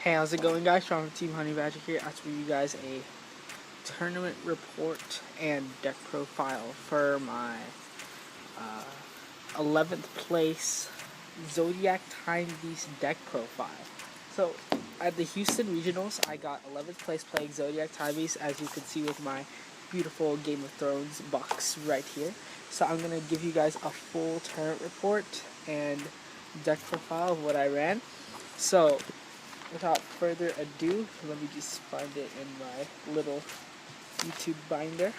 Hey, how's it going, guys? Sean from Team Honey Badger here. I'll show you guys a tournament report and deck profile for my 11th place Zodiac Time Beast deck profile. So, at the Houston Regionals, I got 11th place playing Zodiac Time Beast, as you can see with my beautiful Game of Thrones box right here. So, I'm going to give you guys a full tournament report and deck profile of what I ran. So, without further ado, let me just find it in my little YouTube binder,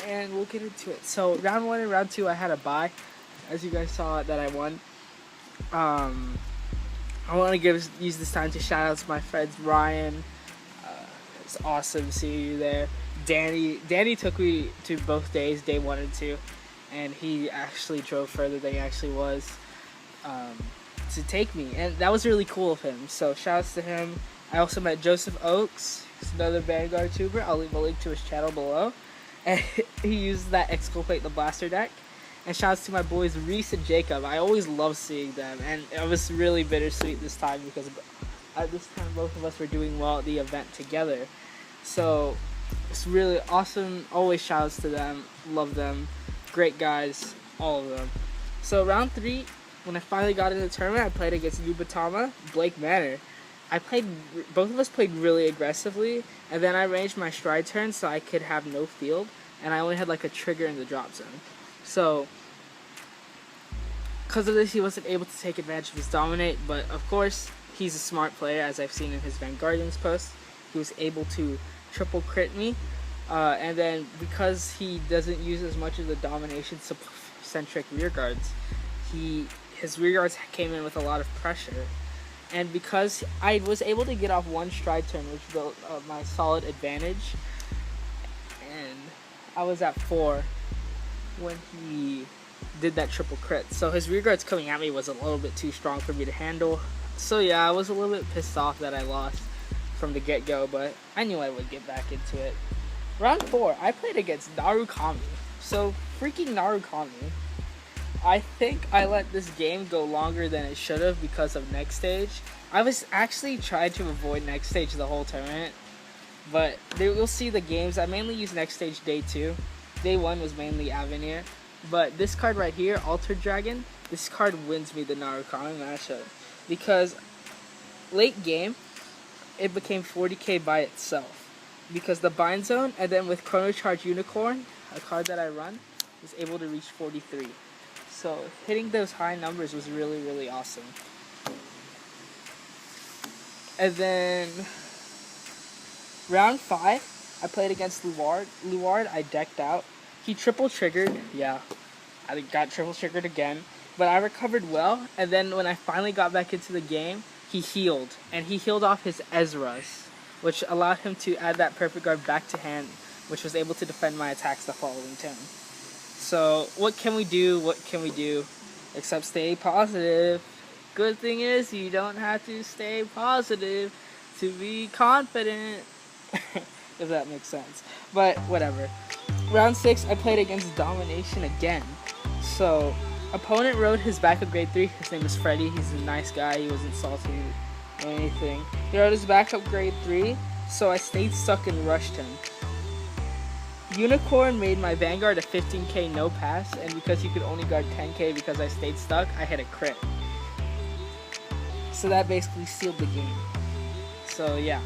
and we'll get into it. So round 1 and round 2 I had a bye, as you guys saw that I won. I want to use this time to shout out to my friends Ryan. It's awesome seeing you there. Danny took me to both days, day 1 and 2, and he actually drove further than he actually was to take me, and that was really cool of him, so shouts to him. I also met Joseph Oakes. He's another Vanguard tuber. I'll leave a link to his channel below, and he used that Exculpate the Blaster deck. And shouts to my boys Reese and Jacob. I always love seeing them, and it was really bittersweet this time because at this time both of us were doing well at the event together, so it's really awesome. Always shouts to them, love them, great guys, all of them. So round 3, when I finally got in the tournament, I played against Yubatama, Blake Manor. Both of us played really aggressively, and then I arranged my stride turn so I could have no field, and I only had like a trigger in the drop zone. So, because of this, he wasn't able to take advantage of his dominate, but of course, he's a smart player, as I've seen in his Vanguardians post. He was able to triple crit me, and then because he doesn't use as much of the domination-centric rear guards, his rear guards came in with a lot of pressure, and because I was able to get off one stride turn, which built my solid advantage, and I was at 4 when he did that triple crit. So his rear guards coming at me was a little bit too strong for me to handle. So yeah, I was a little bit pissed off that I lost from the get-go, but I knew I would get back into it. Round 4, I played against Narukami. So freaking Narukami. I think I let this game go longer than it should have because of next stage. I was actually trying to avoid next stage the whole tournament, but we'll see the games. I mainly used next stage day 2. Day 1 was mainly Avenir, but this card right here, Altered Dragon, this card wins me the Narukami matchup because late game it became 40k by itself because the bind zone, and then with Chrono Charge Unicorn, a card that I run, was able to reach 43. So hitting those high numbers was really, really awesome. And then round 5, I played against Luard. Luard, I decked out. He triple triggered. Yeah, I got triple triggered again, but I recovered well. And then when I finally got back into the game, he healed, and he healed off his Ezra's, which allowed him to add that perfect guard back to hand, which was able to defend my attacks the following turn. So, what can we do? What can we do? Except stay positive. Good thing is, you don't have to stay positive to be confident. If that makes sense. But, whatever. Round 6, I played against Domination again. So, opponent rode his backup grade 3. His name is Freddy. He's a nice guy. He wasn't salty or anything. He rode his backup grade 3, so I stayed stuck and rushed him. Unicorn made my Vanguard a 15k no pass, and because he could only guard 10k because I stayed stuck, I hit a crit. So that basically sealed the game. So yeah.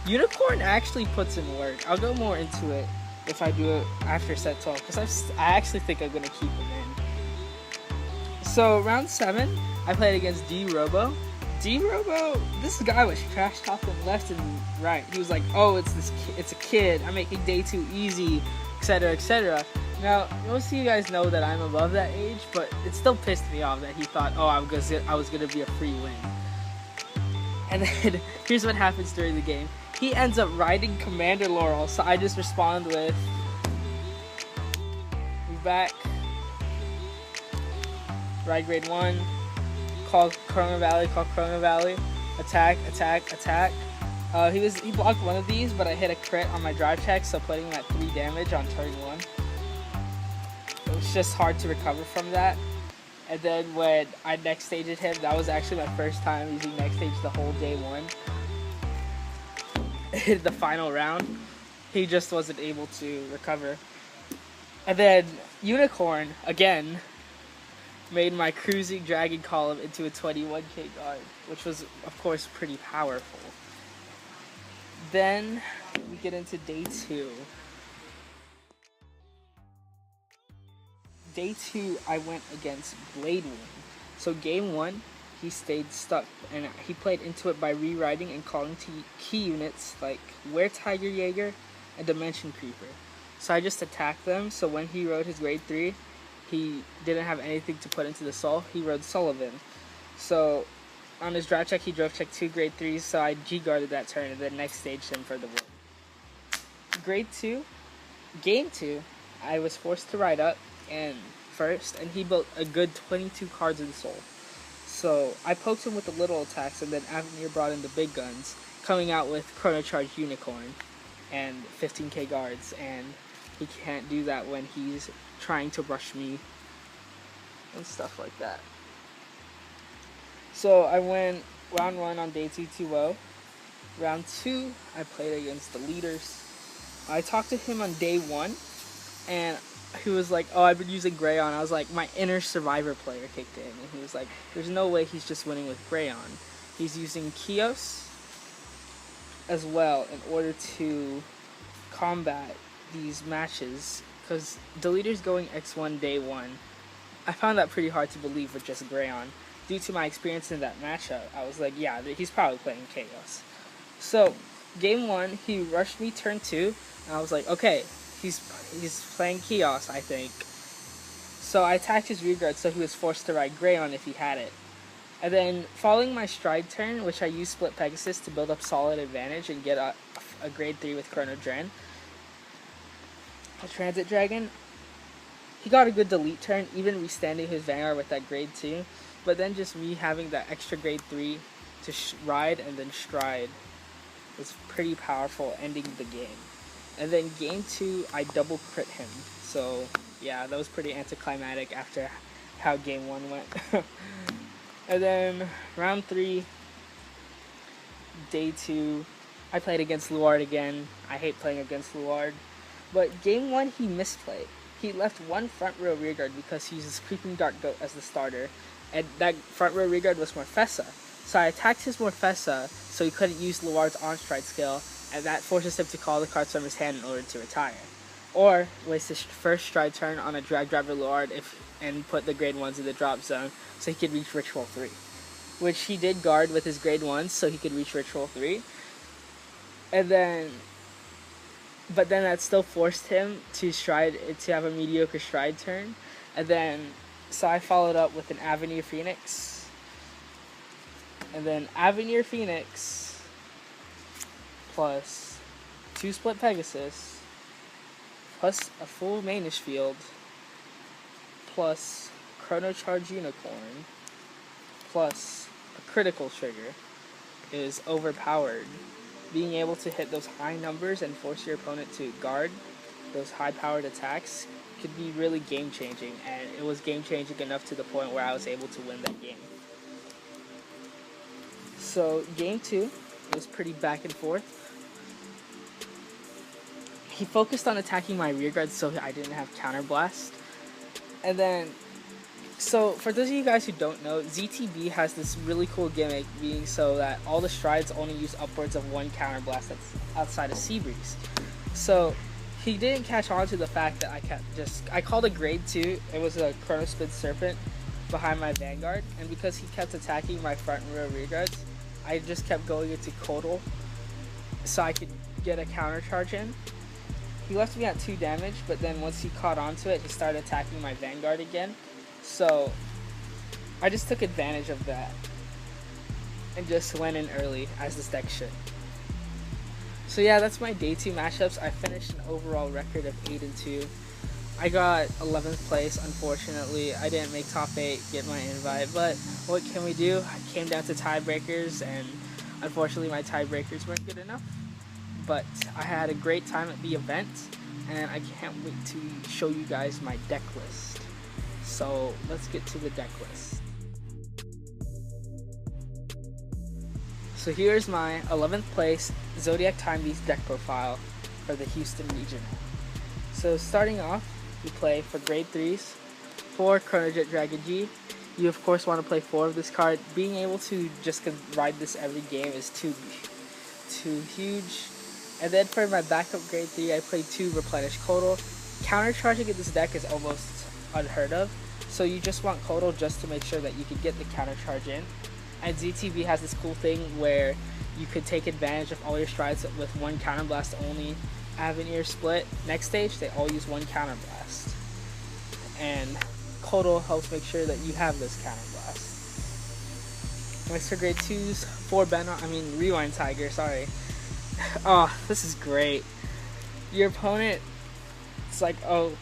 Unicorn actually puts in work. I'll go more into it if I do it after set 12, because I actually think I'm going to keep him in. So round 7, I played against D-Robo. D-Robo, this guy was trash talking left and right. He was like, oh, it's a kid, I'm making day 2 easy, etc, etc. Now, most of you guys know that I'm above that age, but it still pissed me off that he thought, oh, I was gonna be a free win. And then, here's what happens during the game. He ends up riding Commander Laurel, so I just respond with, move back, ride grade 1, call Chrono Valley, attack. He blocked one of these, but I hit a crit on my drive check, so putting him at 3 damage on turn 1. It was just hard to recover from that. And then when I next staged him, that was actually my first time using next stage the whole day one. In the final round, he just wasn't able to recover. And then Unicorn, again, made my cruising dragon column into a 21k guard, which was, of course, pretty powerful. Then we get into day 2. Day 2, I went against Blade Wing. So game 1, he stayed stuck, and he played into it by rewriting and calling key units like Were Tiger Jaeger and Dimension Creeper. So I just attacked them, so when he rode his grade 3, he didn't have anything to put into the soul. He rode Sullivan. So on his draft check, he drove check 2 grade 3s, so I G-guarded that turn and then next staged him for the win. Grade 2, game 2, I was forced to ride up and first, and he built a good 22 cards in soul. So I poked him with the little attacks, and then Avenir brought in the big guns, coming out with Chrono Charge Unicorn and 15k guards, and he can't do that when he's trying to rush me and stuff like that. So I went round 1 on day 2 2-0. Round 2, I played against the leaders. I talked to him on day 1, and he was like, oh, I've been using Greyon. I was like, my inner survivor player kicked in, and he was like, there's no way he's just winning with Greyon. He's using Kios as well in order to combat these matches, because the leader's going X1 day 1. I found that pretty hard to believe with just Greyon. Due to my experience in that matchup, I was like, yeah, he's probably playing Chaos. So, game 1, he rushed me turn 2, and I was like, okay, he's playing Chaos, I think. So I attacked his rear guard, so he was forced to ride Greyon if he had it. And then, following my stride turn, which I used Split Pegasus to build up solid advantage and get a grade 3 with Chrono Dren, a Transit Dragon, he got a good delete turn, even restanding his Vanguard with that grade 2. But then just me having that extra grade 3 to ride and then stride was pretty powerful, ending the game. And then game 2, I double crit him. So yeah, that was pretty anticlimactic after how game 1 went. And then round 3, day 2, I played against Luard again. I hate playing against Luard. But game 1, he misplayed. He left one front row rear guard because he uses Creeping Dark Goat as the starter. And that front row rear guard was Morfessa. So I attacked his Morfessa so he couldn't use Luard's on-stride skill, and that forces him to call the cards from his hand in order to retire. Or waste his first stride turn on a drag driver Luard and put the grade 1s in the drop zone so he could reach Ritual 3. Which he did guard with his grade 1s so he could reach Ritual 3. And then, but then that still forced him to have a mediocre stride turn. And then, so I followed up with an Avenir Phoenix. And then Avenir Phoenix plus 2 Split Pegasus plus a full Manish Field plus Chrono Charge Unicorn plus a critical trigger is overpowered. Being able to hit those high numbers and force your opponent to guard those high-powered attacks could be really game-changing, and it was game-changing enough to the point where I was able to win that game. So, game 2 was pretty back and forth. He focused on attacking my rear guard so I didn't have counterblast. And then, so for those of you guys who don't know, ZTB has this really cool gimmick being so that all the strides only use upwards of 1 counterblast that's outside of Seabreeze. So he didn't catch on to the fact that I called a grade 2. It was a Chrono Spin Serpent behind my Vanguard, and because he kept attacking my front and rear guards, I just kept going into Kodal so I could get a counter charge in. He left me at 2 damage, but then once he caught on to it, he started attacking my Vanguard again. So I just took advantage of that and just went in early, as this deck should. So yeah, that's my day 2 matchups. I finished an overall record of 8-2. I got 11th place, unfortunately. I didn't make top 8, get my invite, but what can we do? I came down to tiebreakers, and unfortunately my tiebreakers weren't good enough. But I had a great time at the event, and I can't wait to show you guys my deck list. So let's get to the deck list. So here's my 11th place Zodiac Time Beast deck profile for the Houston Regional. So starting off, we play for grade 3s, 4 Chronojet Dragon G. You of course want to play 4 of this card. Being able to just ride this every game is too huge. And then for my backup grade 3, I played 2 Replenish Kotal. Countercharging in this deck is almost unheard of, so you just want Kotal just to make sure that you can get the countercharge in. And ZTB has this cool thing where you could take advantage of all your strides with 1 Counterblast only. Avenir Split, next stage, they all use 1 Counterblast. And Kotal helps make sure that you have this Counterblast. Next for grade 2s, 4 Rewind Tiger, sorry. Oh, this is great. Your opponent, it's like, oh,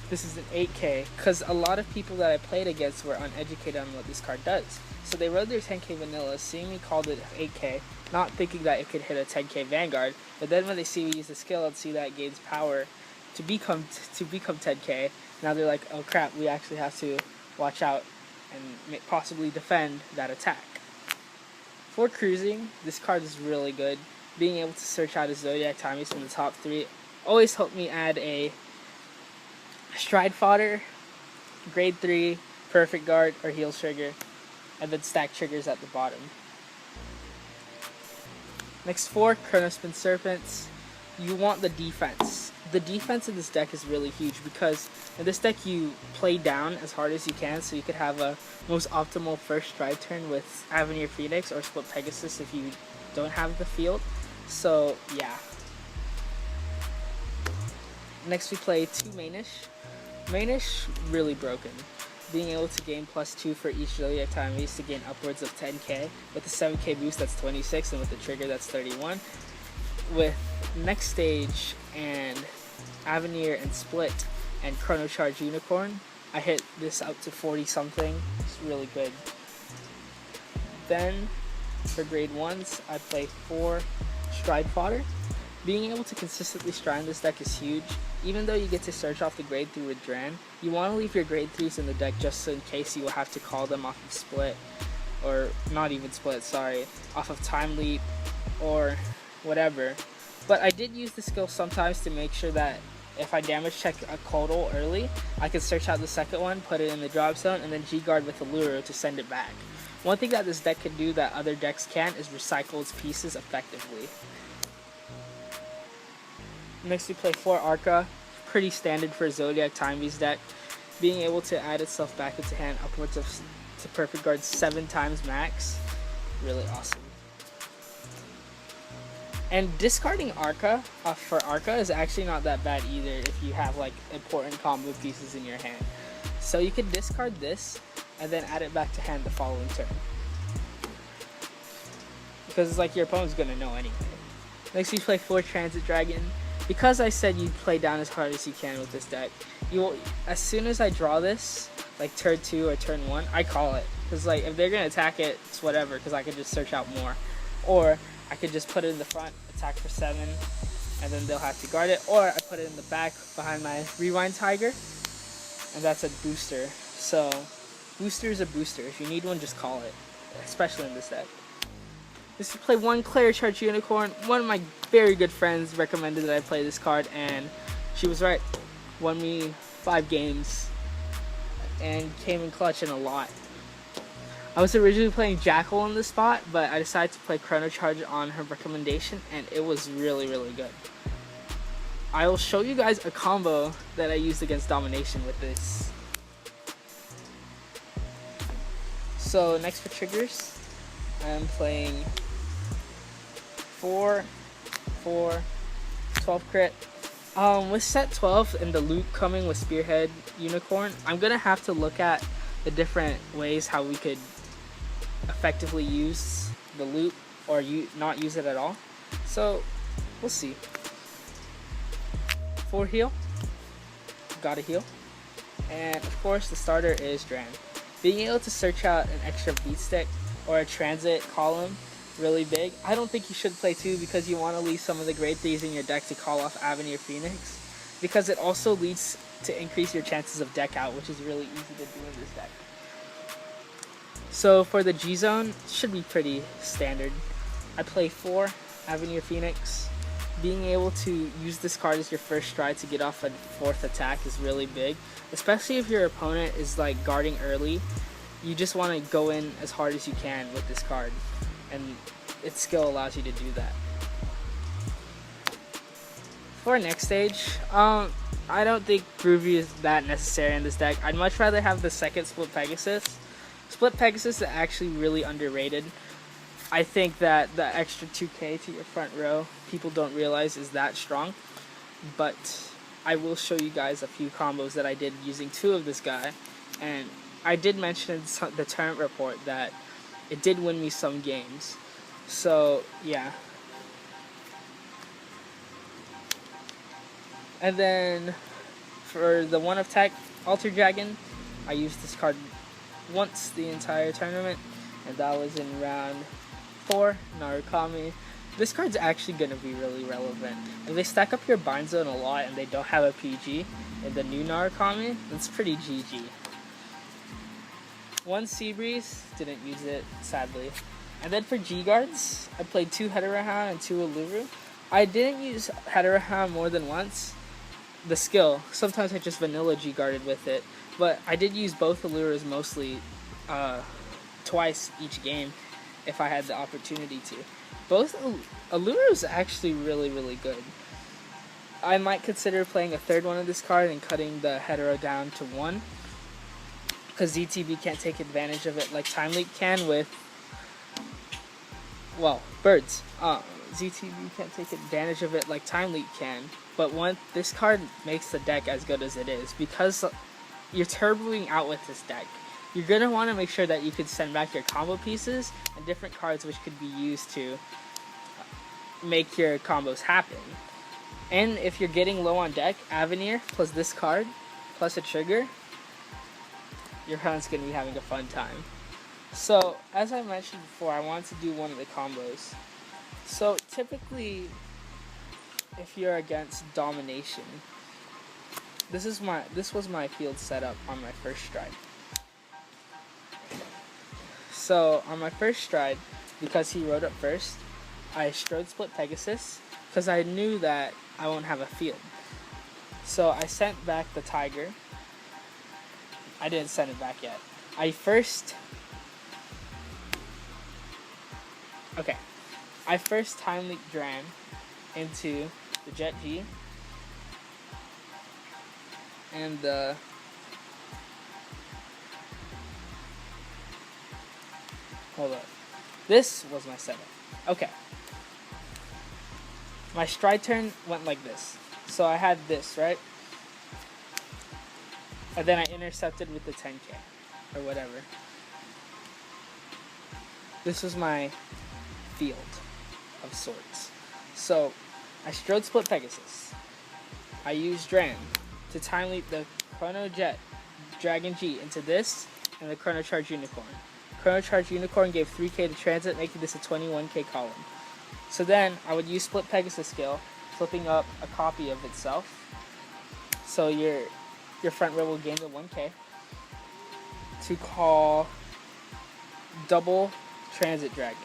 this is an 8K, because a lot of people that I played against were uneducated on what this card does. So they rode their 10K vanilla, seeing me called it 8K, not thinking that it could hit a 10K Vanguard, but then when they see me use the skill and see that it gains power to become 10K, now they're like, oh crap, we actually have to watch out and possibly defend that attack. For cruising, this card is really good. Being able to search out a Zodiac Time Beast from the top 3 always helped me add a Stride Fodder, grade 3, Perfect Guard, or Heal Trigger, and then stack triggers at the bottom. Next 4, Chronospin Serpents. You want the defense. The defense in this deck is really huge because in this deck you play down as hard as you can so you could have a most optimal first stride turn with Avenir Phoenix or Split Pegasus if you don't have the field. So yeah. Next we play 2 Mainish. Mainish, really broken. Being able to gain +2 for each Zodiac Time Beast to gain upwards of 10K. With the 7K boost, that's 26, and with the trigger, that's 31. With Next Stage and Avenir and Split and Chrono Charge Unicorn, I hit this up to 40 something. It's really good. Then for grade 1s, I play 4 Stride Fodder. Being able to consistently stride in this deck is huge. Even though you get to search off the grade 3 with Dran, you want to leave your grade 3s in the deck just in case you will have to call them off of Split, or not even Split, sorry, off of Time Leap or whatever. But I did use the skill sometimes to make sure that if I damage check a Kotal early, I could search out the second one, put it in the drop zone, and then G-Guard with Allure to send it back. One thing that this deck can do that other decks can't is recycle its pieces effectively. Next we play 4 Arca, pretty standard for a Zodiac Time Beast deck. Being able to add itself back into hand upwards of to Perfect Guard 7 times max, really awesome. And discarding Arca for Arca is actually not that bad either if you have like important combo pieces in your hand. So you could discard this and then add it back to hand the following turn. Because it's like your opponent's gonna know anyway. Next we play 4 Transit Dragon. Because I said you play down as hard as you can with this deck, you will, as soon as I draw this, like turn 2 or turn 1, I call it. Because like if they're gonna attack it, it's whatever, because I could just search out more. Or I could just put it in the front, attack for 7, and then they'll have to guard it. Or I put it in the back behind my Rewind Tiger, and that's a booster. So booster is a booster. If you need one, just call it, especially in this deck. Just to play 1 Claire Charge Unicorn. One of my very good friends recommended that I play this card, and she was right. Won me 5 games and came in clutch in a lot. I was originally playing Jackal in this spot, but I decided to play Chrono Charge on her recommendation, and it was really, really good. I will show you guys a combo that I used against Domination with this. So next for triggers, I'm playing 4, 12 crit. With set 12 and the loop coming with Spearhead Unicorn, I'm gonna have to look at the different ways how we could effectively use the loop or not use it at all. So we'll see. 4 heal, gotta heal, and of course the starter is Dran. Being able to search out an extra beat stick or a transit column, really big. I don't think you should play 2 because you want to leave some of the grade 3s in your deck to call off Avenir Phoenix, because it also leads to increase your chances of deck out, which is really easy to do in this deck. So for the G zone, it should be pretty standard. I play 4 Avenir Phoenix. Being able to use this card as your first stride to get off a 4th attack is really big, especially if your opponent is like guarding early. You just want to go in as hard as you can with this card, and its skill allows you to do that. For next stage, I don't think Groovy is that necessary in this deck. I'd much rather have the second Split Pegasus. Split Pegasus is actually really underrated. I think that the extra 2k to your front row, people don't realize is that strong. But I will show you guys a few combos that I did using 2 of this guy. And I did mention in the tournament report that it did win me some games. So, yeah. And then, for the 1 attack Alter Dragon, I used this card once the entire tournament. And that was in round 4, Narukami. This card's actually going to be really relevant. If they stack up your bind zone a lot and they don't have a PG in the new Narukami, that's pretty GG. 1 Seabreeze, didn't use it, sadly. And then for G-Guards, I played 2 Heterahound and 2 Uluru. I didn't use Heterahound more than once. The skill, sometimes I just vanilla G-Guarded with it. But I did use both Ulurus mostly twice each game if I had the opportunity to. Both Ulurus actually really good. I might consider playing a 3rd one of this card and cutting the Hetero down to 1. Because ZTB can't take advantage of it like Time Leap can with, well, birds. ZTB can't take advantage of it like Time Leap can. But this card makes the deck as good as it is. Because you're turboing out with this deck, you're going to want to make sure that you can send back your combo pieces and different cards which could be used to make your combos happen. And if you're getting low on deck, Avenir plus this card plus a trigger, your opponent's going to be having a fun time. So, as I mentioned before, I wanted to do one of the combos. So, typically, if you're against Domination, this was my field setup on my first stride. So, on my first stride, because he rode up first, I strode Split Pegasus, because I knew that I won't have a field. So, I sent back the Tiger. I didn't send it back yet. I first Time Leap Dran into the Jet G and the hold up. This was my setup. Okay. My stride turn went like this. So I had this, right? And then I intercepted with the 10k or whatever. This was my field of sorts. So I strode Split Pegasus. I used Dran to time leap the Chrono Jet Dragon G into this and the Chrono Charge Unicorn. Chrono Charge Unicorn gave 3k to transit, making this a 21k column. So then I would use Split Pegasus skill, flipping up a copy of itself. So your front row will gain the 1k to call double Transit Dragon.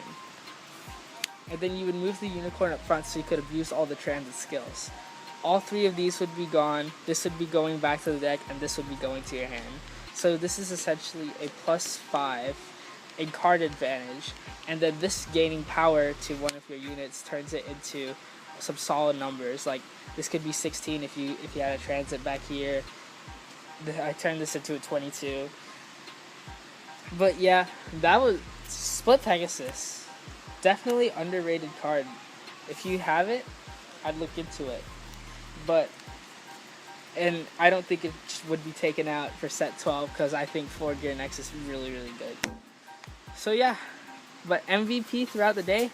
And then you would move the Unicorn up front so you could abuse all the transit skills. All 3 of these would be gone, this would be going back to the deck, and this would be going to your hand. So this is essentially a +5, a card advantage, and then this gaining power to one of your units turns it into some solid numbers. Like this could be 16 if you had a transit back here. I turned this into a 22. But yeah, that was Split Pegasus. Definitely underrated card. If you have it, I'd look into it. And I don't think it would be taken out for set 12 because I think 4 Gear Nexus is really good. So yeah, but MVP throughout the day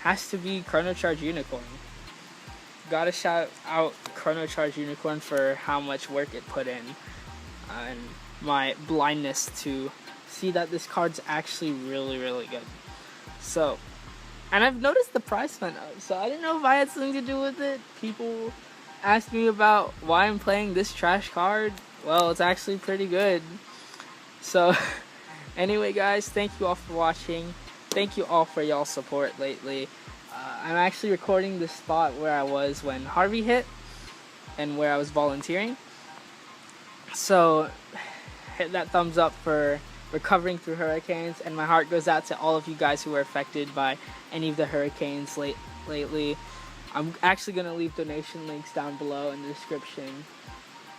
has to be Chrono Charge Unicorn. Gotta shout out Chrono Charge Unicorn for how much work it put in. And my blindness to see that this card's actually really good. So, and I've noticed the price went up, so I don't know if I had something to do with it. People asked me about why I'm playing this trash card, well, it's actually pretty good. So, anyway guys, thank you all for watching. Thank you all for y'all's support lately. I'm actually recording the spot where I was when Harvey hit and where I was volunteering. So, hit that thumbs up for recovering through hurricanes, and my heart goes out to all of you guys who were affected by any of the hurricanes lately. I'm actually going to leave donation links down below in the description.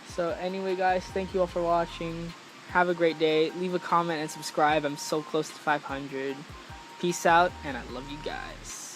So anyway guys, thank you all for watching. Have a great day. Leave a comment and subscribe. I'm so close to 500. Peace out, and I love you guys.